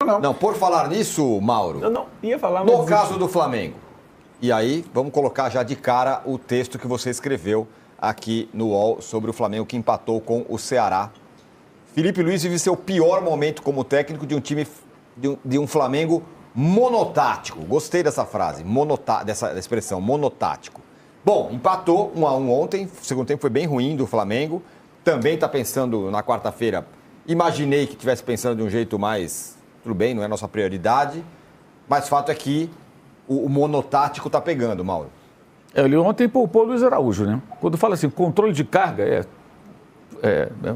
Não, por falar nisso, Mauro, Eu não ia falar, no mas caso do Flamengo, e aí vamos colocar já de cara o texto que você escreveu aqui no UOL sobre o Flamengo que empatou com o Ceará. Felipe Luiz vive seu pior momento como técnico de um time, de um Flamengo monotático. Gostei dessa frase, dessa expressão, monotático. Bom, empatou 1-1 ontem, o segundo tempo foi bem ruim do Flamengo. Também está pensando na quarta-feira, imaginei que estivesse pensando de um jeito mais, tudo bem, não é nossa prioridade, mas fato é que o monotático está pegando, Mauro. Ele ontem poupou o Luiz Araújo, né? Quando fala assim, controle de carga,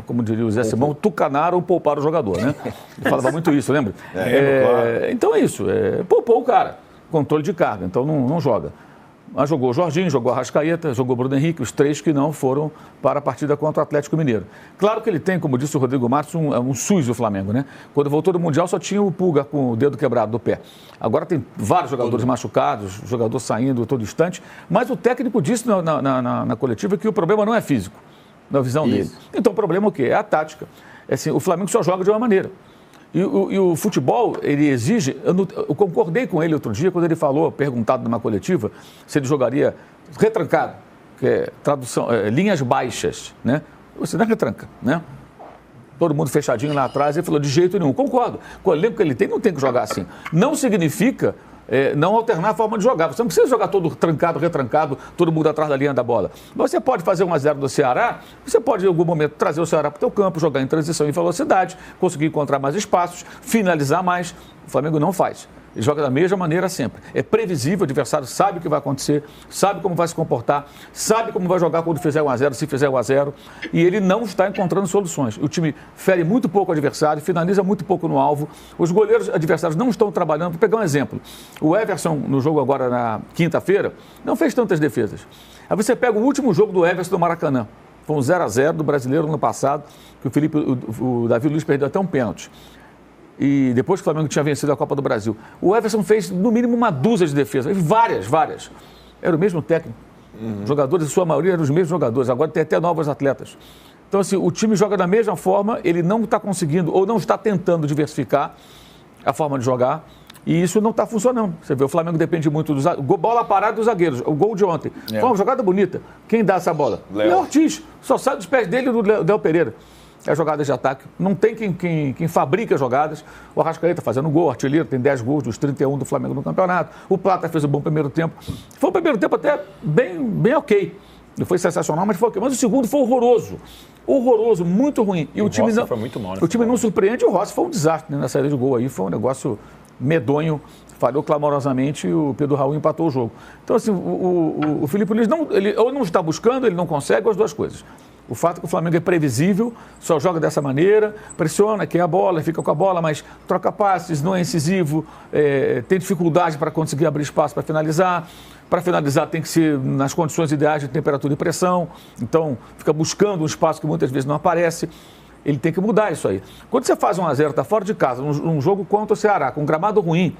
como diria o Zé Simão, tucanar ou poupar o jogador, né? Ele falava muito isso, lembra? Claro. Então é isso, poupou o cara, controle de carga, então não joga. Mas jogou o Jorginho, jogou a Arrascaeta, jogou o Bruno Henrique, os três que não foram para a partida contra o Atlético Mineiro. Claro que ele tem, como disse o Rodrigo Matos, um SUS do Flamengo, né? Quando voltou do Mundial só tinha o Pulga com o dedo quebrado do pé. Agora tem vários jogadores machucados, jogador saindo a todo instante, mas o técnico disse na coletiva que o problema não é físico, na visão dele. Então o problema é o quê? É a tática. Assim, o Flamengo só joga de uma maneira. E o futebol, ele exige... Eu concordei com ele outro dia, quando ele falou, perguntado numa coletiva, se ele jogaria retrancado, que é tradução, linhas baixas, né? Você não retranca, né? Todo mundo fechadinho lá atrás, ele falou, de jeito nenhum. Concordo. Com o elenco que ele tem, não tem que jogar assim. Não significa... não alternar a forma de jogar. Você não precisa jogar todo trancado, retrancado, todo mundo atrás da linha da bola. Você pode fazer 1-0 do Ceará, você pode em algum momento trazer o Ceará para o teu campo, jogar em transição em velocidade, conseguir encontrar mais espaços, finalizar mais. O Flamengo não faz. Ele joga da mesma maneira sempre. É previsível, o adversário sabe o que vai acontecer, sabe como vai se comportar, sabe como vai jogar quando fizer 1-0, se fizer 1-0, e ele não está encontrando soluções. O time fere muito pouco o adversário, finaliza muito pouco no alvo, os goleiros adversários não estão trabalhando. Vou pegar um exemplo. O Everson, no jogo agora na quinta-feira, não fez tantas defesas. Aí você pega o último jogo do Everson do Maracanã. Foi um 0-0 do Brasileiro no ano passado, que o Davi Luiz perdeu até um pênalti. E depois que o Flamengo tinha vencido a Copa do Brasil. O Everson fez, no mínimo, uma dúzia de defesas. Várias. Era o mesmo técnico. Jogadores, em sua maioria, eram os mesmos jogadores. Agora tem até novos atletas. Então, assim, o time joga da mesma forma, ele não está conseguindo, ou não está tentando diversificar a forma de jogar. E isso não está funcionando. Você vê, o Flamengo depende muito dos bola parada dos zagueiros. O gol de ontem. Foi uma jogada bonita. Quem dá essa bola? Léo Ortiz. Só sai dos pés dele do Léo Pereira. É jogada de ataque. Não tem quem fabrica jogadas. O Arrascaeta fazendo gol, artilheiro, tem 10 gols dos 31 do Flamengo no campeonato. O Plata fez um bom primeiro tempo. Foi um primeiro tempo até bem ok. Não foi sensacional, mas foi ok. Mas o segundo foi horroroso. Horroroso, muito ruim. E o time não, foi muito mal, né? O time não surpreende. O Rossi foi um desastre, né? Na saída de gol aí. Foi um negócio medonho. Falhou clamorosamente e o Pedro Raul empatou o jogo. Então, assim, o Felipe Luiz ele ou não está buscando, ele não consegue, ou as duas coisas. O fato é que o Flamengo é previsível, só joga dessa maneira, pressiona, quer a bola, fica com a bola, mas troca passes, não é incisivo, tem dificuldade para conseguir abrir espaço para finalizar. Para finalizar tem que ser nas condições ideais de temperatura e pressão, então fica buscando um espaço que muitas vezes não aparece. Ele tem que mudar isso aí. Quando você faz 1-0, está fora de casa, num jogo contra o Ceará, com um gramado ruim,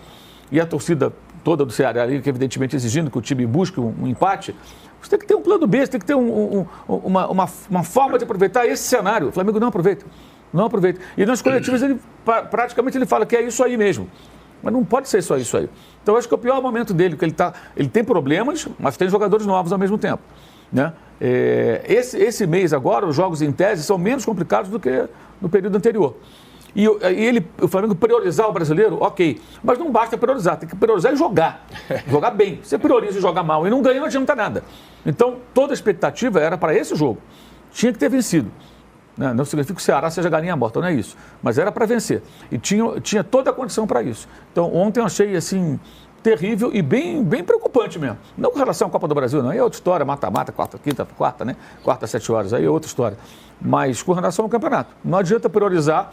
e a torcida toda do Ceará ali, que evidentemente exigindo que o time busque um empate, você tem que ter um plano B, você tem que ter uma forma de aproveitar esse cenário. O Flamengo não aproveita. E nas coletivas, praticamente ele fala que é isso aí mesmo. Mas não pode ser só isso aí. Então, eu acho que é o pior momento dele, porque ele tem problemas, mas tem jogadores novos ao mesmo tempo. Né? Esse mês agora, os jogos em tese são menos complicados do que no período anterior. E o Flamengo priorizar o brasileiro, ok. Mas não basta priorizar, tem que priorizar e jogar. Jogar bem. Você prioriza e joga mal e não ganha, não adianta nada. Então, toda a expectativa era para esse jogo. Tinha que ter vencido. Não significa que o Ceará seja galinha morta, não é isso. Mas era para vencer. E tinha toda a condição para isso. Então, ontem eu achei, assim, terrível e bem preocupante mesmo. Não com relação à Copa do Brasil, não. Aí é outra história, mata-mata, quarta, né? Quarta, 7 horas, aí é outra história. Mas com relação ao campeonato. Não adianta priorizar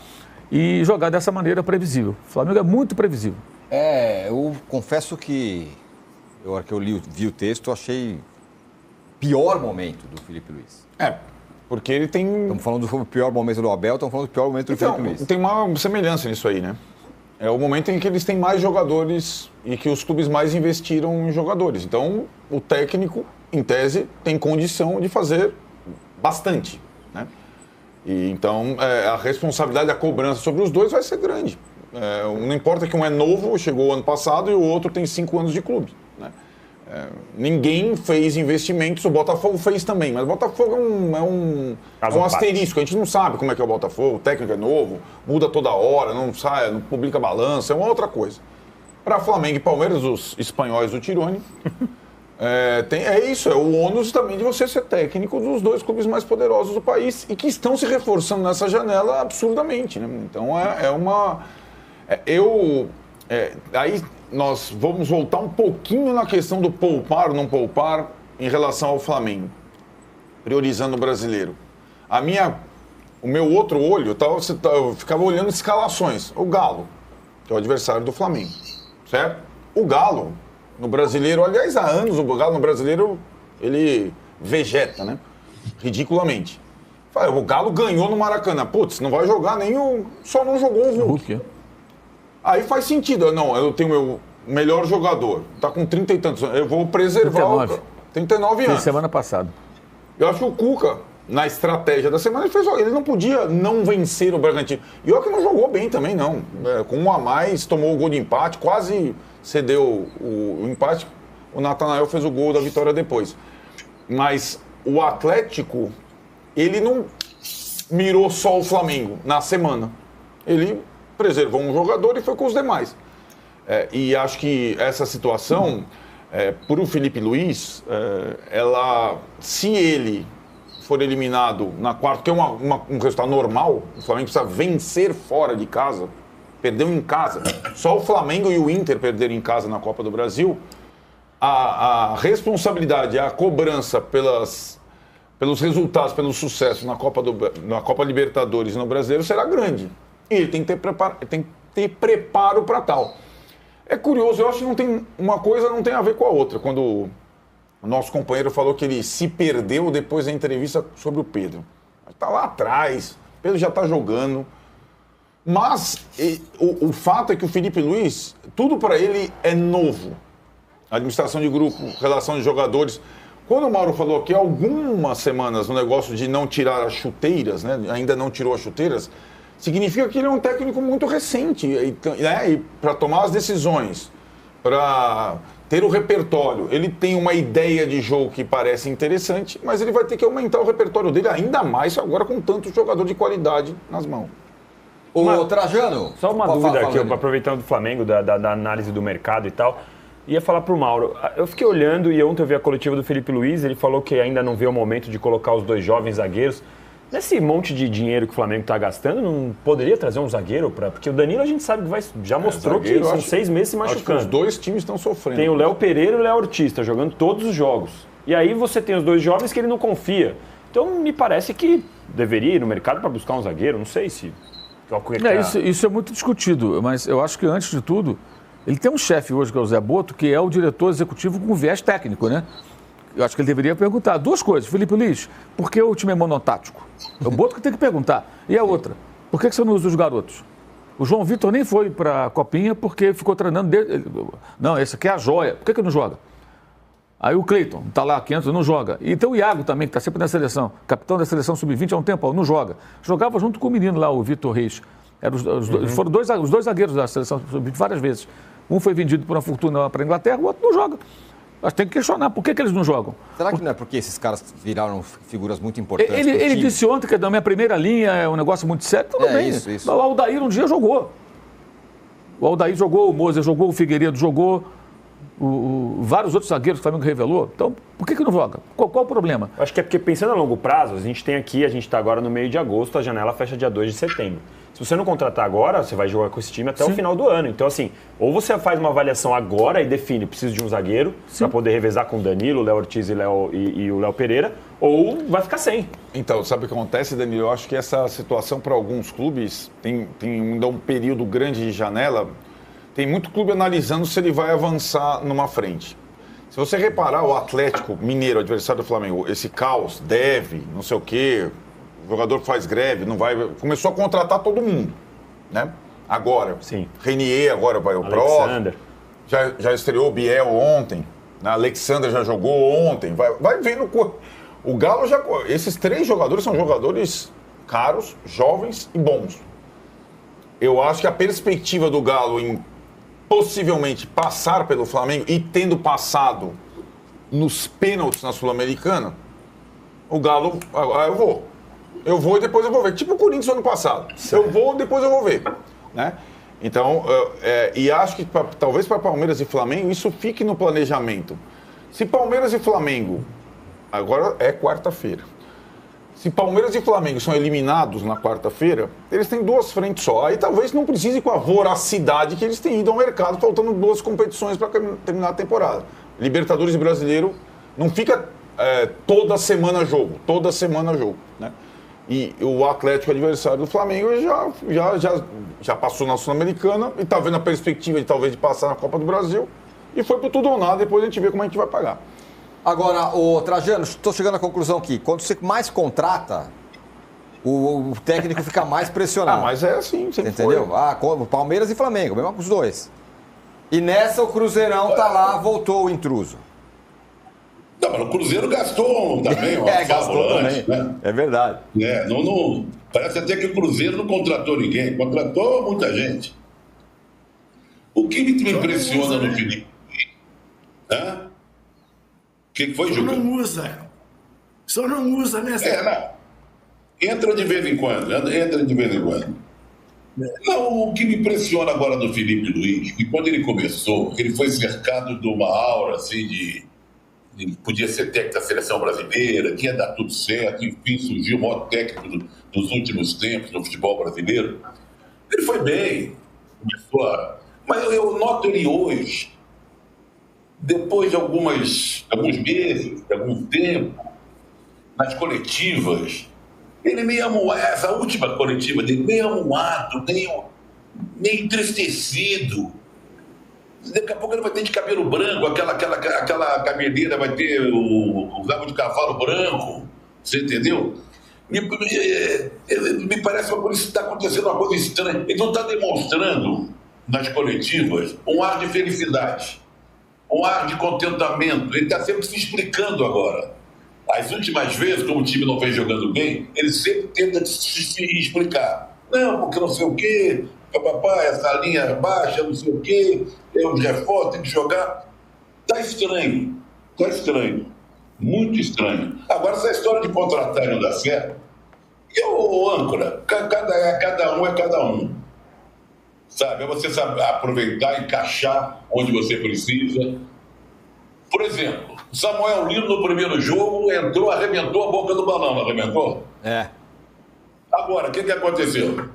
e jogar dessa maneira previsível. O Flamengo é muito previsível. Eu confesso que, na hora que eu vi o texto, eu achei pior momento do Felipe Luiz. Porque ele tem... Estamos falando do pior momento do Abel, estamos falando do pior momento do Felipe Luiz. Tem uma semelhança nisso aí, né? É o momento em que eles têm mais jogadores e que os clubes mais investiram em jogadores. Então, o técnico, em tese, tem condição de fazer bastante, né? E então, a responsabilidade, a cobrança sobre os dois vai ser grande. Não importa que um é novo, chegou ano passado, e o outro tem 5 anos de clube, né? Ninguém fez investimentos, o Botafogo fez também, mas o Botafogo é um asterisco, a gente não sabe como é que é o Botafogo, o técnico é novo, muda toda hora, não sai, não publica balança, é uma outra coisa. Para Flamengo e Palmeiras, os espanhóis do Tirone, é o ônus também de você ser técnico dos 2 clubes mais poderosos do país e que estão se reforçando nessa janela absurdamente, né? Então aí nós vamos voltar um pouquinho na questão do poupar ou não poupar em relação ao Flamengo, priorizando o brasileiro. O meu outro olho, eu ficava olhando escalações. O Galo, que é o adversário do Flamengo, certo? O Galo, no brasileiro, aliás, há anos o Galo no brasileiro, ele vegeta, né? Ridiculamente. O Galo ganhou no Maracanã. Putz, não vai jogar só não jogou o Hulk. Aí faz sentido. Não, eu tenho meu melhor jogador. Tá com 30 e tantos anos. Eu vou preservar 39 anos. Semana passada. Eu acho que o Cuca, na estratégia da semana, ele não podia não vencer o Bragantino. E olha que não jogou bem também, não. Com 1 a mais, tomou o gol de empate, quase cedeu o empate. O Natanael fez o gol da vitória depois. Mas o Atlético, ele não mirou só o Flamengo na semana. Ele preservou um jogador e foi com os demais. E acho que essa situação, por o Felipe Luiz, se ele for eliminado na quarta, que é um resultado normal, o Flamengo precisa vencer fora de casa, perdeu em casa, só o Flamengo e o Inter perderam em casa na Copa do Brasil, a responsabilidade, a cobrança pelos resultados, pelo sucesso na Copa Libertadores e no Brasileiro será grande. E ele tem que ter preparo para tal. É curioso, eu acho que uma coisa não tem a ver com a outra. Quando o nosso companheiro falou que ele se perdeu depois da entrevista sobre o Pedro. Está lá atrás, o Pedro já está jogando. Mas o fato é que o Felipe Luiz, tudo para ele é novo. Administração de grupo, relação de jogadores. Quando o Mauro falou aqui, algumas semanas, no negócio de não tirar as chuteiras, né? Ainda não tirou as chuteiras, significa que ele é um técnico muito recente, né? E para tomar as decisões, para ter o repertório, ele tem uma ideia de jogo que parece interessante, mas ele vai ter que aumentar o repertório dele ainda mais agora com tanto jogador de qualidade nas mãos. Trajano. Só uma dúvida aqui, aproveitando do Flamengo, da análise do mercado e tal. Ia falar pro Mauro, eu fiquei olhando e ontem eu vi a coletiva do Felipe Luiz, ele falou que ainda não vê o momento de colocar os 2 jovens zagueiros. Nesse monte de dinheiro que o Flamengo está gastando, não poderia trazer um zagueiro? Porque o Danilo a gente sabe que já mostrou que são 6 meses se machucando. Acho que os 2 times estão sofrendo. Tem o Léo Pereira e o Léo Ortiz, tá jogando todos os jogos. E aí você tem os 2 jovens que ele não confia. Então me parece que deveria ir no mercado para buscar um zagueiro, não sei se... Isso é muito discutido, mas eu acho que antes de tudo, ele tem um chefe hoje que é o Zé Boto, que é o diretor executivo com viés técnico, né? Eu acho que ele deveria perguntar 2 coisas. Felipe Luiz, por que o time é monotático? É o Boto que tem que perguntar. E a outra, por que você não usa os garotos? O João Vitor nem foi para a Copinha porque ficou treinando dele. Não, esse aqui é a joia. Por que não joga? Aí o Cleiton está lá há 500, não joga. E tem o Iago também, que está sempre na seleção. Capitão da seleção sub-20 há um tempo, não joga. Jogava junto com o menino lá, o Vitor Reis. Foram os dois zagueiros da seleção sub-20 várias vezes. Um foi vendido por uma fortuna para a Inglaterra, o outro não joga. Mas tem que questionar, por que eles não jogam? Será que não é porque esses caras viraram figuras muito importantes? Ele disse ontem que na minha primeira linha é um negócio muito sério, tudo bem. Isso. O Aldair um dia jogou. O Aldair jogou, o Moser jogou, o Figueiredo jogou, vários outros zagueiros que o Flamengo revelou. Então, por que não joga? Qual o problema? Acho que é porque, pensando a longo prazo, a gente está agora no meio de agosto, a janela fecha dia 2 de setembro. Se você não contratar agora, você vai jogar com esse time até o final do ano. Então, assim, ou você faz uma avaliação agora e define, preciso de um zagueiro para poder revezar com o Danilo, o Léo Ortiz e o Léo Pereira, ou vai ficar sem. Então, sabe o que acontece, Danilo? Eu acho que essa situação para alguns clubes tem ainda um período grande de janela. Tem muito clube analisando se ele vai avançar numa frente. Se você reparar, o Atlético Mineiro, adversário do Flamengo, esse caos, deve, não sei o quê... O jogador faz greve, não vai... Começou a contratar todo mundo, né? Agora, sim. Renier agora vai o próximo. Já estreou o Biel ontem. Né? Alexander já jogou ontem. Vai vendo... O Galo já... Esses 3 jogadores são jogadores caros, jovens e bons. eu acho que a perspectiva do Galo em possivelmente passar pelo Flamengo e tendo passado nos pênaltis na Sul-Americana, o Galo, eu vou e depois eu vou ver. Tipo o Corinthians no ano passado. Eu vou e depois eu vou ver. Né? Então, e acho que talvez para Palmeiras e Flamengo isso fique no planejamento. Se Palmeiras e Flamengo, agora é quarta-feira, se Palmeiras e Flamengo são eliminados na quarta-feira, eles têm 2 frentes só. Aí talvez não precise com a voracidade que eles têm ido ao mercado, faltando 2 competições para terminar a temporada. Libertadores e Brasileiro não fica toda semana jogo, né? E o Atlético, adversário do Flamengo, já passou na Sul-Americana e está vendo a perspectiva de talvez de passar na Copa do Brasil e foi por tudo ou nada, depois a gente vê como a gente vai pagar. Agora, Trajano, estou chegando à conclusão aqui. Quando você mais contrata, o técnico fica mais pressionado. Mas é assim, sempre entendeu? foi. Palmeiras e Flamengo, mesmo com os dois. E nessa o Cruzeirão tá lá, voltou o intruso. Não, mas o Cruzeiro gastou também. Gastou também. Né? É verdade. Parece até que o Cruzeiro não contratou ninguém. Contratou muita gente. O que me impressiona no Felipe? O que foi, Juca? Só não usa, né? Entra de vez em quando. Não, o que me impressiona agora do Felipe Luiz, que quando ele começou, ele foi cercado de uma aura assim de podia ser técnico da seleção brasileira, que ia dar tudo certo, enfim, surgiu o maior técnico dos últimos tempos no futebol brasileiro. Ele foi bem, mas eu noto ele hoje, depois de alguns meses, de algum tempo, nas coletivas, ele meio essa última coletiva dele, meio amuado, meio entristecido. Daqui a pouco ele vai ter de cabelo branco, aquela cabeleira vai ter o rabo de cavalo branco, você entendeu? Me parece que está acontecendo uma coisa estranha. Ele não está demonstrando nas coletivas um ar de felicidade, um ar de contentamento. Ele está sempre se explicando agora. As últimas vezes, como o time não vem jogando bem, ele sempre tenta se explicar. Não, porque não sei o quê, papai, essa linha baixa, não sei o quê, os reforços, tem que jogar. Tá estranho, muito estranho. Agora, essa história de contratar e não dar certo, âncora, cada um é cada um. Sabe? É você saber aproveitar, encaixar onde você precisa. Por exemplo, Samuel Lino no primeiro jogo entrou, arrebentou a boca do balão, não arrebentou? Agora, o que aconteceu?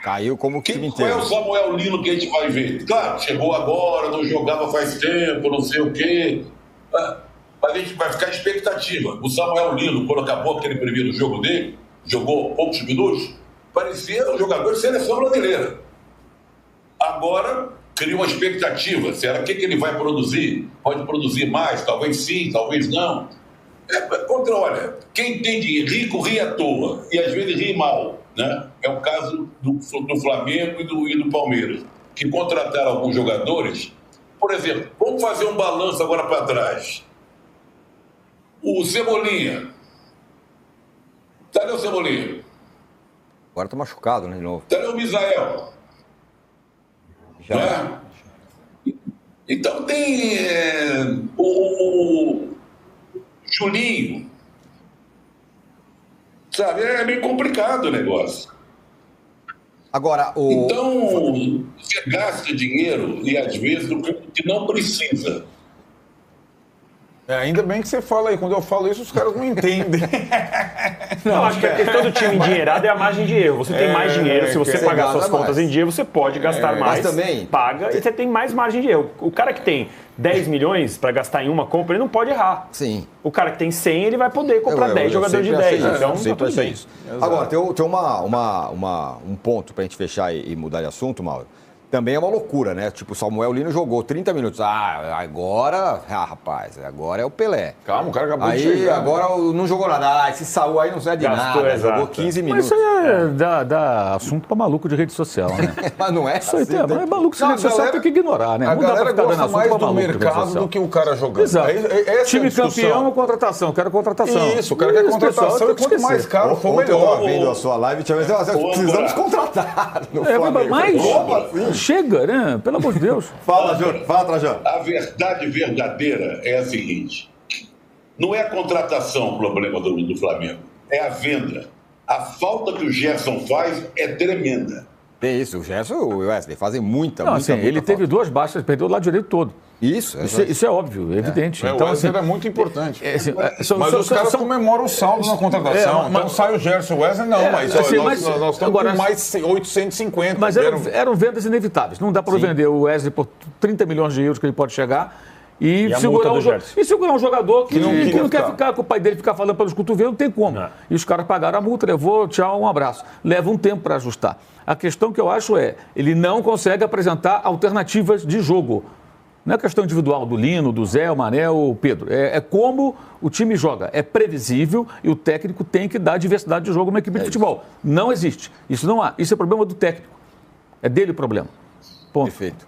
Caiu como que time inteiro. Qual é o Samuel Lino que a gente vai ver? Claro, chegou agora, não jogava faz tempo, não sei o quê. Mas a gente vai ficar expectativa. O Samuel Lino, quando acabou aquele primeiro jogo dele, jogou poucos minutos, parecia um jogador de seleção brasileira. Agora, cria uma expectativa. Será que ele vai produzir? Pode produzir mais? Talvez sim, talvez não. Olha, quem tem dinheiro, rico ri à toa, e às vezes ri mal. Né? É o caso do Flamengo e do Palmeiras, que contrataram alguns jogadores. Por exemplo, vamos fazer um balanço agora para trás. O Cebolinha. Tá ali o Cebolinha? Agora tá machucado, né, de novo. Tá ali o Misael? Já. Né? Então tem o Julinho. Sabe, é meio complicado o negócio. Agora, Então, você gasta dinheiro e às vezes o que não precisa. Ainda bem que você fala aí. Quando eu falo isso, os caras não entendem. Não, acho que a questão do time endinheirado é a margem de erro. Você tem mais dinheiro, se você pagar suas contas em dia, você pode gastar mais, mas também paga, e você tem mais margem de erro. O cara que tem 10 milhões para gastar em uma compra, ele não pode errar. Sim. O cara que tem 100, ele vai poder comprar 10 jogadores de 10. Então, tá tudo bem. Agora, tem um ponto para a gente fechar e mudar de assunto, Mauro. também é uma loucura, né? Tipo, o Samuel Lino jogou 30 minutos. Agora é o Pelé. Calma, o cara acabou de Aí, chegar. agora não jogou nada. Esse Saúl aí não serve de Gastou, nada. exato. Jogou 15 Mas minutos. isso aí dá assunto pra maluco de rede social, né? Mas não é Isso aí assim, é maluco de rede social, tem que ignorar, né? A Não dá pra galera ficar dando gosta assunto mais pra do maluco de rede mercado social. do que o cara jogando. Exato. Essa é a Time discussão. campeão, contratação. Quero contratação. Isso, o cara quer Isso, contratação pessoal, e tem que quanto mais esquecer. caro for, Ontem eu melhor. tava vendo a sua live, precisamos contratar no Flamengo. Mas Como assim? chega, né? Pelo amor de Deus. Fala, Júnior. Fala, Trajano. A verdade verdadeira é a seguinte: não é a contratação o problema do Flamengo, é a venda. A falta que o Gerson faz é tremenda. Tem isso, o Gerson e o Wesley fazem muita, Não, muita, assim, muita ele teve falta. 2 baixas, perdeu o lado direito todo. Isso, Isso é óbvio, é evidente. O Wesley é muito importante. Mas os caras comemoram o saldo na contratação. Então sai o Gerson, o Wesley não, mas assim, nós estamos agora, com mais 850. Mas eram vendas inevitáveis. Não dá para vender o Wesley por 30 milhões de euros que ele pode chegar e a segurar, multa do Gerson? segurar um jogador que não quer ficar. ficar com o pai dele ficar falando pelos cotovelos, não tem como. Não. E os caras pagaram a multa, levou, tchau, um abraço. Leva um tempo para ajustar. A questão que eu acho ele não consegue apresentar alternativas de jogo. Não é questão individual do Lino, do Zé, o Mané, o Pedro. É como o time joga. É previsível e o técnico tem que dar diversidade de jogo a uma equipe de futebol. Não existe. Isso não há. Isso é problema do técnico. É dele o problema. Ponto. Perfeito.